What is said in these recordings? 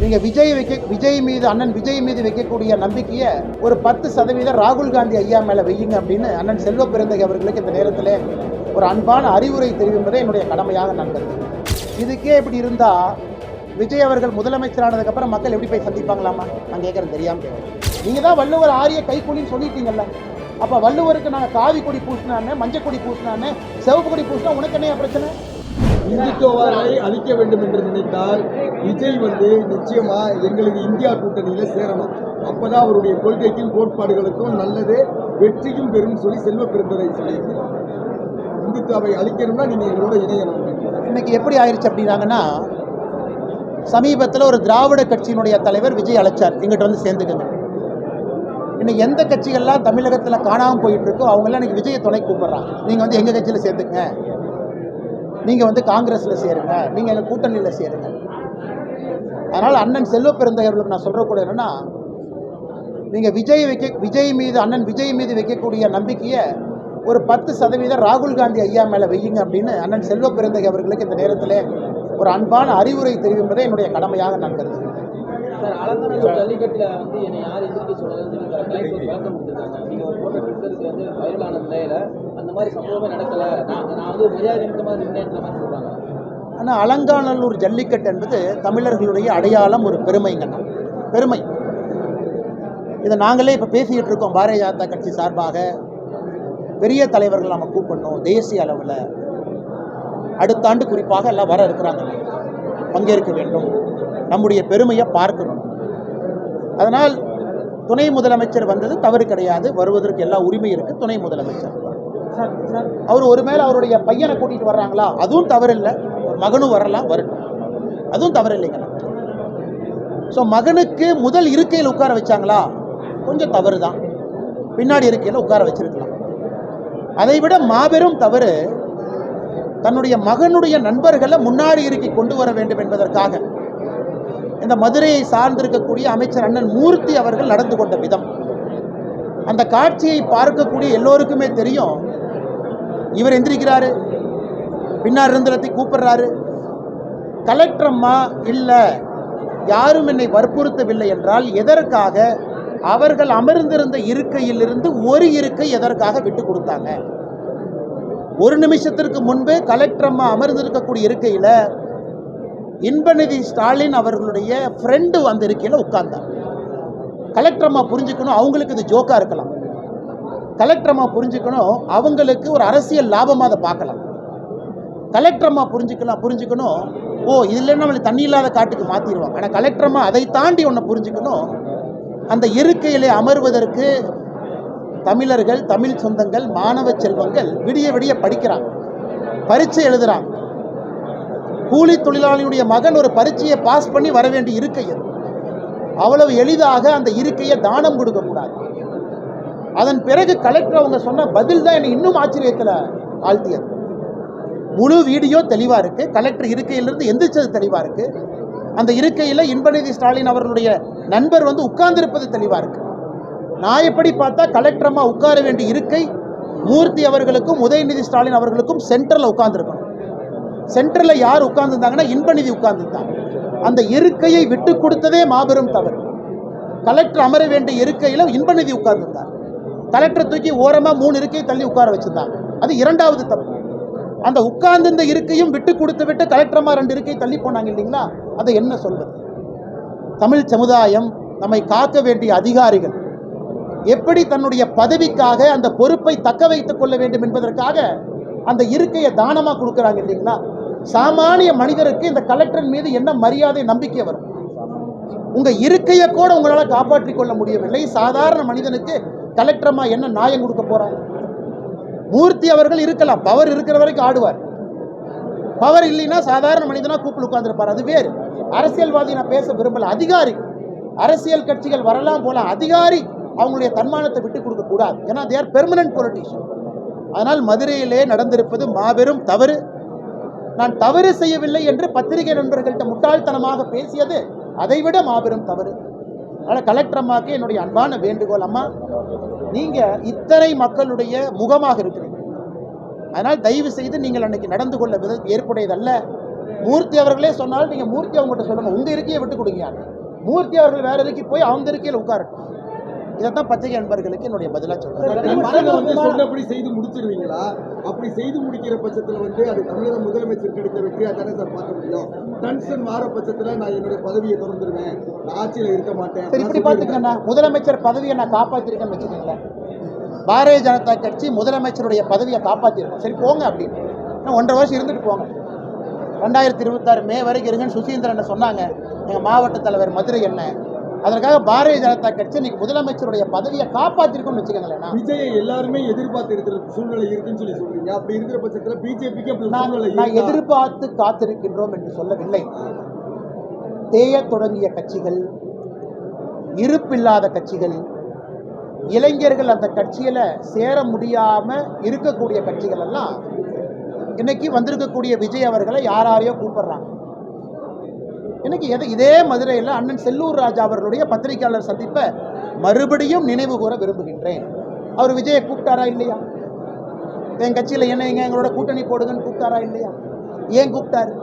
நீங்கள் விஜய் மீது அண்ணன் விஜய் மீது வைக்கக்கூடிய நம்பிக்கையை ஒரு 10% ராகுல் காந்தி ஐயா மேலே வையுங்க அப்படின்னு அண்ணன் செல்வ பெருந்தகை அவர்களுக்கு இந்த நேரத்தில் ஒரு அன்பான அறிவுரை தெரிவிப்பதே என்னுடைய கடமையாக நான் கருதுகிறேன். இதுக்கே இப்படி இருந்தால் விஜய் அவர்கள் முதலமைச்சரானதுக்கப்புறம் மக்கள் எப்படி போய் சந்திப்பாங்களாமா? நான் கேட்குறேன், தெரியாமல் கேட்குறேன். நீங்கள் தான் வள்ளுவர் ஆரிய கைக்கூலின்னு சொல்லிட்டீங்கல்ல, அப்போ வள்ளுவருக்கு நாங்கள் காவி கொடி பூசினானே, மஞ்சள் கொடி பூசினானே, சிவப்பு கொடி பூசினா உனக்கு என்ன பிரச்சனை? இந்துத்துவாவை அழிக்க வேண்டும் என்று நினைத்தால் விஜய் நிச்சயமா எங்களுக்கு இந்தியா கூட்டணியில சேரணும். அப்பதான் அவருடைய கொள்கைக்கும் கோட்பாடுகளுக்கும் நல்லது, வெற்றியும் பெறும் சொல்லி செல்வ பெருந்தகை சொல்லியிருக்கிறார். இந்துத்துவாவை அழிக்கணும்னா நீங்க எங்களோட இணையணும். இன்னைக்கு எப்படி ஆயிடுச்சு அப்படின்னாங்கன்னா, சமீபத்தில் ஒரு திராவிட கட்சியினுடைய தலைவர் விஜய் அழைச்சார், எங்கிட்ட வந்து சேர்ந்துக்கங்க. இன்னைக்கு எந்த கட்சிகள்லாம் தமிழகத்தில் காணாமல் போயிட்டு இருக்கோ அவங்கெல்லாம் இன்னைக்கு விஜயை துணை கூப்பிடுறாங்க. நீங்கள் எங்கள் கட்சியில் சேர்ந்துங்க, நீங்கள் காங்கிரஸில் சேருங்க, நீங்கள் எங்கள் கூட்டணியில் சேருங்க. அதனால் அண்ணன் செல்வ பெருந்தகைகளுக்கு நான் சொல்கிற கூட என்னென்னா, நீங்கள் அண்ணன் விஜய் மீது வைக்கக்கூடிய நம்பிக்கையை ஒரு 10% ராகுல் காந்தி ஐயா மேலே வையுங்க அப்படின்னு அண்ணன் செல்வ பெருந்தகை அவர்களுக்கு இந்த நேரத்தில் ஒரு அன்பான அறிவுரை தெரிவிப்பதே என்னுடைய கடமையாக நான் கருதுகிறேன். ஜல்லிக்கட்டுல என்னை யார் எதிர்க்க சொல்லுங்க நீங்க ஒரு போட்டோ ட்விட்டருக்கு வைரலான நிலையில அந்த மாதிரி சம்பவமே நடக்கல, நான் மரியாதை நிமித்தமா நிர்ணயிக்கிற மாதிரி சொல்றாங்க. ஆனால் அலங்காநல்லூர் ஜல்லிக்கட்டு என்பது தமிழர்களுடைய அடையாளம், ஒரு பெருமைங்கண்ணா, பெருமை. இதை நாங்களே இப்போ பேசிக்கிட்டு இருக்கோம். பாரதிய ஜனதா கட்சி சார்பாக பெரிய தலைவர்கள் நம்ம கூப்பிடணும், தேசிய அளவில் அடுத்த ஆண்டு குறிப்பாக எல்லாம் வர இருக்கிறாங்க, பங்கேற்க வேண்டும், நம்முடைய பெருமையை பார்க்கணும். அதனால் துணை முதலமைச்சர் வந்தது தவறு கிடையாது, வருவதற்கு எல்லா உரிமை இருக்குது. துணை முதலமைச்சர் அவர் ஒருவேளை அவருடைய பையனை கூட்டிகிட்டு வர்றாங்களா, அதுவும் தவறு இல்லை. மகனும் வரலாம், வரட்டும், அதுவும் தவறு இல்லைங்க. ஸோ மகனுக்கு முதல் இருக்கையில் உட்கார வச்சாங்களா, கொஞ்சம் தவறு தான். பின்னாடி இருக்கையில் உட்கார வச்சிருக்கலாம். அதை விட மாபெரும் தவறு தன்னுடைய மகனுடைய நண்பர்களை முன்னாடி இருக்கை கொண்டு வர வேண்டும் என்பதற்காக இந்த மதுரையை சார்ந்திருக்கக்கூடிய அமைச்சர் அண்ணன் மூர்த்தி அவர்கள் நடந்து கொண்ட விதம், அந்த காட்சியை பார்க்கக்கூடிய எல்லோருக்குமே தெரியும். இவர் எந்திரிக்கிறாரு, பின்னாடி இருந்தத்தை கூப்பிடுறாரு. கலெக்டர் அம்மா இல்லை, யாரும் என்னை வற்புறுத்தவில்லை என்றால் எதற்காக அவர்கள் அமர்ந்திருந்த இருக்கையிலிருந்து ஒரு இருக்கை எதற்காக விட்டு கொடுத்தாங்க? ஒரு நிமிஷத்திற்கு முன்பு கலெக்டர் அம்மா அமர்ந்திருக்கக்கூடிய இருக்கையில் இன்பநிதி ஸ்டாலின் அவர்களுடைய ஃப்ரெண்டு அந்த இருக்கையில் உட்கார்ந்தார். கலெக்டர் அம்மா புரிஞ்சுக்கணும், அவங்களுக்கு இது ஜோக்கா இருக்கலாம். கலெக்டர் அம்மா புரிஞ்சுக்கணும், அவங்களுக்கு ஒரு அரசியல் லாபமாக அதை பார்க்கலாம். கலெக்டர் அம்மா புரிஞ்சுக்கணும், ஓ இதில் நம்மளை தண்ணி இல்லாத காட்டுக்கு மாற்றிடுவாங்க. ஆனால் கலெக்டர் அம்மா அதை தாண்டி ஒன்று புரிஞ்சுக்கணும், அந்த இருக்கையிலே அமர்வதற்கு தமிழர்கள், தமிழ் சொந்தங்கள், மாணவ செல்வங்கள் விடிய விடிய படிக்கிறாங்க, பரீட்சை எழுதுகிறாங்க. கூலி தொழிலாளியுடைய மகன் ஒரு பரீட்சையை பாஸ் பண்ணி வர வேண்டிய இருக்கை அது. அவ்வளவு எளிதாக அந்த இருக்கையை தானம் கொடுக்கக்கூடாது. அதன் பிறகு கலெக்டர் அவங்க சொன்ன பதில் தான் என்னை இன்னும் ஆச்சரியத்தில் ஆழ்த்தியது. முழு வீடியோ தெளிவாக இருக்குது, கலெக்டர் இருக்கையிலிருந்து எந்திரிச்சது தெளிவாக இருக்குது. அந்த இருக்கையில் இன்பநிதி ஸ்டாலின் அவர்களுடைய நண்பர் உட்கார்ந்திருப்பது தெளிவாக இருக்குது. நான் எப்படி பார்த்தா கலெக்டர் அம்மா உட்கார வேண்டிய இருக்கை மூர்த்தி அவர்களுக்கும் உதயநிதி ஸ்டாலின் அவர்களுக்கும் சென்டரில் உட்கார்ந்துருக்கணும். சென்டரில் யார் உட்கார்ந்துருந்தாங்கன்னா இன்பநிதி உட்கார்ந்துருந்தாங்க. அந்த இருக்கையை விட்டு கொடுத்ததே மாபெரும் தவறு. கலெக்டர் அமர வேண்டிய இருக்கையில் இன்பநிதி உட்கார்ந்துருந்தார். கலெக்டர் தூக்கி ஓரமாக 3 இருக்கை தள்ளி உட்கார வச்சிருந்தாங்க. அது இரண்டாவது தப்பு. அந்த உட்கார்ந்திருந்த இருக்கையும் விட்டு கொடுத்து விட்டு கலெக்டர் அம்மா 2 இருக்கை தள்ளி போனாங்க இல்லைங்களா? அதை என்ன சொல்வது? தமிழ் சமுதாயம், நம்மை காக்க வேண்டிய அதிகாரிகள் எப்படி தன்னுடைய பதவிக்காக அந்த பொறுப்பை தக்க வைத்துக் கொள்ள வேண்டும் என்பதற்காக அந்த இருக்கையை தானமாக கொடுக்குறாங்க இல்லைங்களா? சாமானிய மனிதருக்கு இந்த கலெக்டர் மீது என்ன மரியாதை, நம்பிக்கை வரும்? உங்க இருக்கையை கூட உங்களால் காப்பாற்றிக் கொள்ள முடியவில்லை. சாதாரண மனிதனுக்கு கலெக்டர் அம்மா என்ன நியாயம் கொடுக்க போறாங்க? மூர்த்தி அவர்கள் இருக்கலாம், பவர் இருக்கிற வரைக்கும் ஆடுவார். பவர் இல்லைன்னா சாதாரண மனிதனா கூப்பிட்டு உட்கார்ந்துருப்பார், அது வேறு. அரசியல்வாதி நான் பேச விரும்பல. அதிகாரி, அரசியல் கட்சிகள் வரலாம் போல, அதிகாரி அவங்களுடைய தன்மானத்தை விட்டு கொடுக்க கூடாது. ஏன்னா they are permanent politician. அதனால் மதுரையிலே நடந்திருப்பது மாபெரும் தவறு. நான் தவறு செய்யவில்லை என்று பத்திரிகை நண்பர்கள்ட்ட முட்டாள்தனமாக பேசியது அதைவிட மாபெரும் தவறு. அதனால் கலெக்டர் அம்மாவுக்கு என்னுடைய அன்பான வேண்டுகோள், அம்மா நீங்கள் இத்தனை மக்களுடைய முகமாக இருக்கிறீங்க. அதனால் தயவு செய்து நீங்கள் அன்னைக்கு நடந்து கொள்ள ஏற்புடையதல்ல. மூர்த்தி அவர்களே சொன்னாலும் நீங்க மூர்த்தி அவங்ககிட்ட சொல்லுங்க, உங்க இருக்கையை விட்டு கொடுங்க. மூர்த்தி அவர்கள் வேற இருக்கை போய் அவங்க இருக்கையில் உட்காரட்டும். இதைத்தான் பத்திரிகை நண்பர்களுக்கு என்னுடைய பதிலா சொல்றேன். சொன்னபடி செய்து முடிச்சிருவீங்களா? அப்படி செய்து முடிக்கிற பட்சத்தில் அது தமிழக முதலமைச்சர் கிடைத்த வெற்றியா தானே சார் பார்க்க முடியும். டன்சன் மாற பட்சத்தில் நான் என்னுடைய பதவியை தொடர்ந்துருவேன், நான் ஆட்சியில் இருக்க மாட்டேன். சரி, இப்படி பார்த்துக்கண்ணா, முதலமைச்சர் பதவியை நான் காப்பாற்றிருக்கேன்னு வச்சுக்கோங்களேன். பாரதிய ஜனதா கட்சி முதலமைச்சருடைய பதவியை காப்பாற்றிருக்கோம். சரி போங்க அப்படின்னு 1.5 வருஷம் இருந்துட்டு போங்க. 2026 மே வரைக்கும் இருங்கன்னு சுசீந்திரன் சொன்னாங்க எங்கள் மாவட்ட தலைவர் மதுரை என்ன. அதற்காக பாரதிய ஜனதா கட்சி இன்னைக்கு முதலமைச்சருடைய பதவியை காப்பாற்றிருக்கோம்னு வச்சுக்கோங்களேன். விஜயை எல்லாருமே எதிர்பார்த்து இருக்கிற சூழ்நிலை இருக்குன்னு சொல்றீங்க. அப்படி இருக்கிற பட்சத்தில் பிஜேபிக்கு நான் எதிர்பார்த்து காத்திருக்கின்றோம் என்று சொல்லவில்லை. தேய தொடங்கிய கட்சிகள், இருப்பில்லாத கட்சிகள், இளைஞர்கள் அந்த கட்சியில சேர முடியாம இருக்கக்கூடிய கட்சிகள் எல்லாம் இன்னைக்கு வந்திருக்கக்கூடிய விஜய் அவர்களை யாரையோ கூப்பிடுறாங்க. இன்னைக்கு இதே மதுரையில் அண்ணன் செல்லூர் ராஜா அவர்களுடைய பத்திரிகையாளர் சந்திப்பை மறுபடியும் நினைவு கூற விரும்புகின்றேன். அவர் விஜயை கூப்பிட்டாரா இல்லையா? என் கட்சியில் என்ன எங்களோட கூட்டணி போடுங்கன்னு கூப்பிட்டாரா இல்லையா? ஏன் கூப்பிட்டாரு?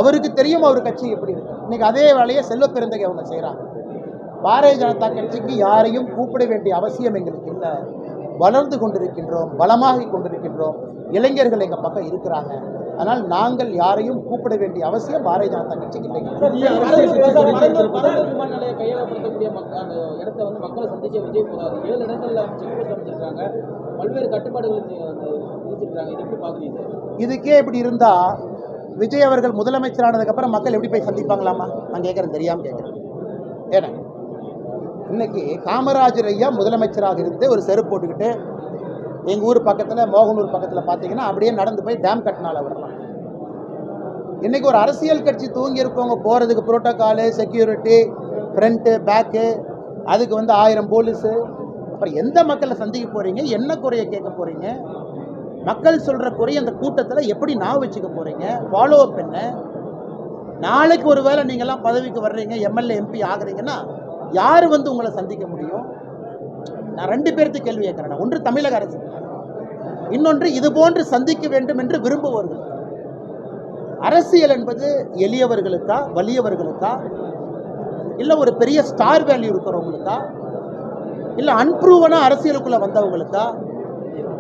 அவருக்கு தெரியும் அவர் கட்சி எப்படி இருக்கு. இன்னைக்கு அதே வேலையை செல்வ பெருந்தகை அவங்க செய்கிறாங்க. பாரதிய ஜனதா கட்சிக்கு யாரையும் கூப்பிட வேண்டிய அவசியம் எங்களுக்கு இல்லை. வளர்ந்து கொண்டிருக்கின்றோம், பலமாகி கொண்டிருக்கின்றோம். இளைஞர்கள் எங்கள் பக்கம் இருக்கிறாங்க. ஆனால் நாங்கள் யாரையும் கூப்பிட வேண்டிய அவசியம் பாரதிய ஜனதா கட்சிக்கு இல்லை. விமான நிலைய கையகப்படுத்தக்கூடிய அந்த இடத்த மக்களை சந்திக்க விஜய் போறாரு. 7 இடங்கள்ல செக் போஸ்ட் அமைச்சிருக்காங்க, பல்வேறு கட்டுப்பாடுகள் விதிச்சிருக்காங்க. இது எப்படி பாக்குறீங்க? இதுக்கே இப்படி இருந்தா விஜய் அவர்கள் முதலமைச்சரானதுக்கு அப்புறம் மக்கள் எப்படி போய் சந்திப்பாங்களாமா? நான் கேட்கறேன், தெரியாம கேட்கறேன். ஏன்னா இன்னைக்கு காமராஜர் ஐயா முதலமைச்சராக இருந்து ஒரு செருப்பு போட்டுக்கிட்டு எங்கள் ஊர் பக்கத்தில் மோகனூர் பக்கத்தில் பார்த்தீங்கன்னா அப்படியே நடந்து போய் டேம் கட்டினால வரலாம். இன்றைக்கி ஒரு அரசியல் கட்சி தூங்கி இருக்கவங்க போகிறதுக்கு புரோட்டோக்காலு, செக்யூரிட்டி, ஃப்ரண்ட்டு பேக்கு, அதுக்கு 1000 போலீஸு. அப்புறம் எந்த மக்களை சந்திக்க போகிறீங்க? என்ன குறையை கேட்க போகிறீங்க? மக்கள் சொல்கிற குறைய அந்த கூட்டத்தில் எப்படி நான் வச்சுக்க போகிறீங்க? ஃபாலோ அப் என்ன? நாளைக்கு ஒரு வேளை நீங்கள்லாம் பதவிக்கு வர்றீங்க, எம்எல்ஏ எம்பி ஆகுறீங்கன்னா யார் உங்களை சந்திக்க முடியும்? நான் 2 பேருக்கு கேள்வி கேட்கிறேன். ஒன்று தமிழக அரசு, இன்னொன்று இது போன்று சந்திக்க வேண்டும் என்று விரும்புவர்கள். அரசியல் என்பது எளியவர்களுக்கா, வலியவர்களுக்கா, இல்லை ஒரு பெரிய ஸ்டார் வேல்யூ இருக்கிறவங்களுக்கா, இல்லை அன்ப்ரூவனா அரசியலுக்குள்ள வந்தவங்களுக்கா,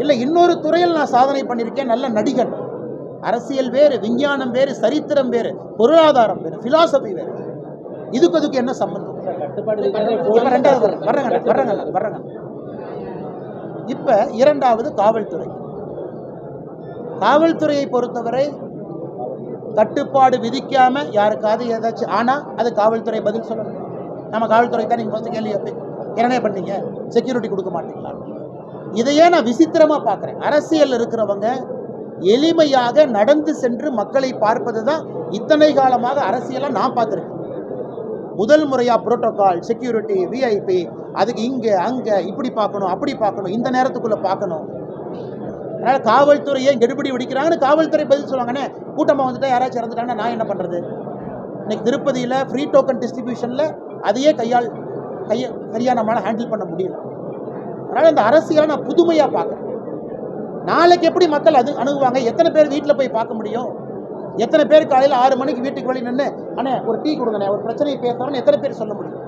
இல்லை இன்னொரு துறையில் நான் சாதனை பண்ணியிருக்கேன், நல்ல நடிகன். அரசியல் வேறு, விஞ்ஞானம் வேறு, சரித்திரம் வேறு, பொருளாதாரம் வேறு, பிலாசபி வேறு. இதுக்கு என்ன சம்பந்தம்? வர்றங்க. இப்ப 2வது காவல்துறை. காவல்துறையை பொறுத்தவரை கட்டுப்பாடு விதிக்காம யாருக்காவது ஏதாச்சும் ஆனா அது காவல்துறை பதில் சொல்லணும். நம்ம காவல்துறை தான் நீங்க ஃபர்ஸ்ட் கேள்வி கேட்பீங்க, என்ன பண்ணீங்க, செக்யூரிட்டி கொடுக்க மாட்டீங்களா? இதையே நான் விசித்திரமா பார்க்குறேன். அரசியல் இருக்கிறவங்க எளிமையாக நடந்து சென்று மக்களை பார்ப்பது தான் இத்தனை காலமாக அரசியலை நான் பார்த்துருக்கேன். முதல் முறையாக புரோட்டோகால், செக்யூரிட்டி, விஐபி, அதுக்கு இங்கே அங்கே இப்படி பார்க்கணும், அப்படி பார்க்கணும், இந்த நேரத்துக்குள்ளே பார்க்கணும். அதனால் காவல்துறையை கெடுபிடி வெடிக்கிறாங்கன்னு காவல்துறை பதில் சொல்லுவாங்கண்ணே. கூட்டமாக வந்துட்டா யாராச்சும் இறந்துட்டாங்கன்னா நான் என்ன பண்ணுறது? இன்னைக்கு திருப்பதியில் ஃப்ரீ டோக்கன் டிஸ்ட்ரிபியூஷனில் அதையே சரியாக நம்மளால் ஹேண்டில் பண்ண முடியல. அதனால் இந்த அரசியலை நான் புதுமையாக பார்க்குறேன். நாளைக்கு எப்படி மக்கள் அணுகுவாங்க? எத்தனை பேர் வீட்டில் போய் பார்க்க முடியும்? எத்தனை பேர் காலையில் 6 மணிக்கு வீட்டுக்கு வெளியே நின்று அண்ணே ஒரு டீ கொடுங்கண்ணே, ஒரு பிரச்சனையை பேசுறோன்னு எத்தனை பேர் சொல்ல முடியும்?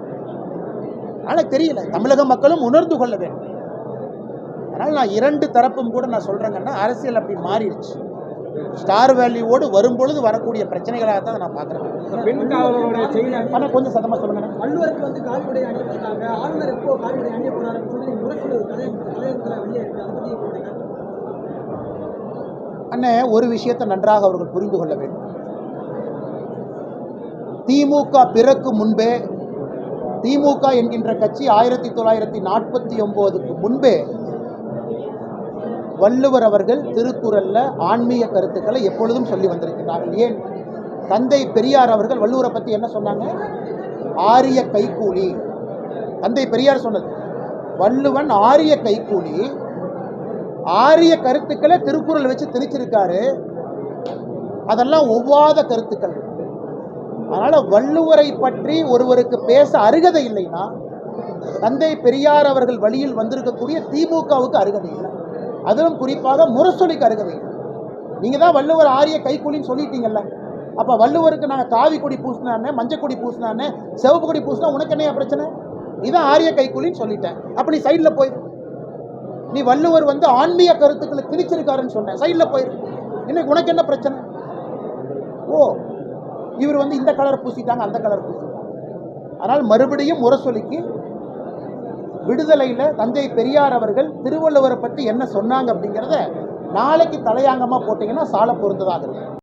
ஆனால் தெரியல. தமிழக மக்களும் உணர்ந்து கொள்ள வேண்டும். அதனால் நான் 2 தரப்பும் கூட நான் சொல்கிறேங்கன்னா அரசியல் அப்படி மாறிடுச்சு. ஸ்டார் வேல்யூவோடு வரும்பொழுது வரக்கூடிய பிரச்சனைகளாக தான் நான் பார்க்குறேன். ஆனால் கொஞ்சம் சத்தமாக சொல்லுங்க. வள்ளுவருக்கு கால்நடை அணிவிட்டாங்க, ஆளுநர் எப்போ கால்நடை அணிய போறாருன்னு சொல்லி முரசொலி வெளியே இருக்கு. அதை பற்றி அண்ணே, ஒரு விஷயத்தை நன்றாக அவர்கள் புரிந்து கொள்ள வேண்டும். திமுக பிறக்கும் முன்பே, திமுக என்கின்ற கட்சி 1949க்கு முன்பே வள்ளுவர் அவர்கள் திருக்குறள்ல ஆன்மீக கருத்துக்களை எப்பொழுதும் சொல்லி வந்திருக்கிறார்கள். ஏன் தந்தை பெரியார் அவர்கள் வள்ளுவரை பற்றி என்ன சொன்னாங்க? ஆரிய கைக்கூலி. தந்தை பெரியார் சொன்னது வள்ளுவன் ஆரிய கைக்கூலி. ஆரிய கருத்துக்களை திருக்குறள் வச்சு திணிச்சிருக்காரு. அதெல்லாம் ஒவ்வாத கருத்துக்கள். அதனால வள்ளுவரை பற்றி ஒருவருக்கு பேச அருகதை இல்லைன்னா தந்தை பெரியார் அவர்கள் வழியில் வந்திருக்கக்கூடிய திமுகவுக்கு அருகதை இல்லை. அதிலும் குறிப்பாக முரசொலிக்கு அருகதை இல்லை. நீங்க தான் வள்ளுவர் ஆரிய கைக்கூலின்னு சொல்லிட்டீங்கல்ல, அப்போ வள்ளுவருக்கு நாங்கள் காவி கொடி பூசினானே, மஞ்சள் கொடி பூசினானே, சிவப்பு கொடி பூசினா உனக்கு என்னையா பிரச்சனை? இதான் ஆரிய கைக்கூலின்னு சொல்லிட்டேன். அப்போ நீ சைடில் போயிரு. நீ வள்ளுவர் வந்து ஆன்மீக கருத்துக்களை திணிச்சிருக்காருன்னு சொன்னேன், சைடில் போயிரு. இன்னைக்கு உனக்கு என்ன பிரச்சனை? ஓ, இவர் வந்து இந்த கலர் பூசிட்டாங்க, அந்த கலர் பூசிட்டாங்க. ஆனால் மறுபடியும் முரசொலிக்கு விடுதலையில் தந்தை பெரியார் அவர்கள் திருவள்ளுவரை பற்றி என்ன சொன்னாங்க அப்படிங்கிறத நாளைக்கு தலையாங்கமாக போட்டிங்கன்னா சால பொருந்ததாக இருக்கும்.